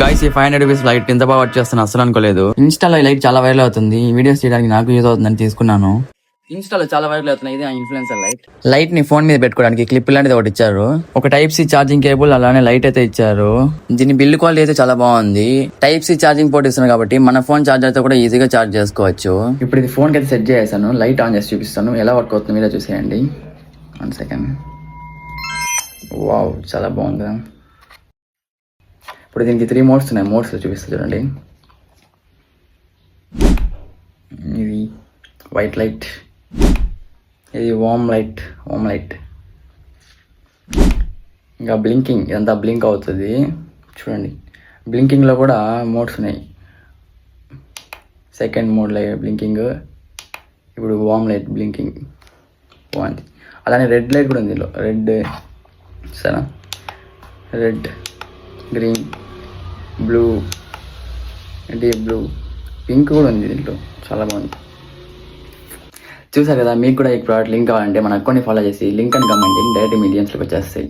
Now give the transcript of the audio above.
Guys ఈ 500 rupees light ఇంత బాగా వర్క్ చేస్తాను అసలు అనుకోలేదు. ఇన్స్టాలో ఈ లైట్ చాలా వైరల్ అవుతుంది. ఈ వీడియోస్ చేయడానికి నాకు యూజ్ అవుతుందని తీసుకున్నాను. ఇన్స్టాలో చాలా వైరల్ అవుతున్నాయి. ఇది ఇన్ఫ్లుయెన్సర్ లైట్ ని ఫోన్ మీద పెట్టుకోవడానికి క్లిప్ లాంటిది ఒకటి ఇచ్చారు. ఒక టైప్ సి ఛార్జింగ్ కేబుల్ అలానే లైట్ అయితే ఇచ్చారు. దీని బిల్డ్ క్వాలిటీ అయితే చాలా బాగుంది. టైప్ సి ఛార్జింగ్ పోర్ట్ ఇస్తున్నారు కాబట్టి మన ఫోన్ ఛార్జర్ తో కూడా ఈజీగా ఛార్జ్ చేసుకోవచ్చు. ఇప్పుడు ఇది ఫోన్ కి అయితే సెట్ చేసాను. లైట్ ఆన్ చేసి చూపిస్తాను ఎలా వర్క్ అవుతుంది మీరే చూసేయండి. 1 సెకండ్. వావ్, చాలా బాగుంది. ఇప్పుడు దీనికి 3 మోడ్స్ ఉన్నాయి. మోడ్స్ చూపిస్తా చూడండి. ఇది వైట్ లైట్, ఇది వామ్ లైట్, ఇంకా బ్లింకింగ్, ఇదంతా బ్లింక్ అవుతుంది చూడండి. బ్లింకింగ్లో కూడా మోడ్స్ ఉన్నాయి. సెకండ్ మోడ్ లైట్ బ్లింకింగ్, ఇప్పుడు వామ్ లైట్ బ్లింకింగ్ బాగుంది. అలానే రెడ్ లైట్ కూడా ఉంది దీనిలో. రెడ్ సరే, red, green, blue, deep blue, pink కూడా ఉంది దీంట్లో. చాలా బాగుంది. చూసారు కదా, మీకు కూడా ఈ ప్రోడక్ట్ లింక్ కావాలంటే మన అకౌంట్ని ఫాలో చేసి లింక్ అని కమెంట్ డైరెక్ట్ మీ DMsలోకి వచ్చేస్తాయి.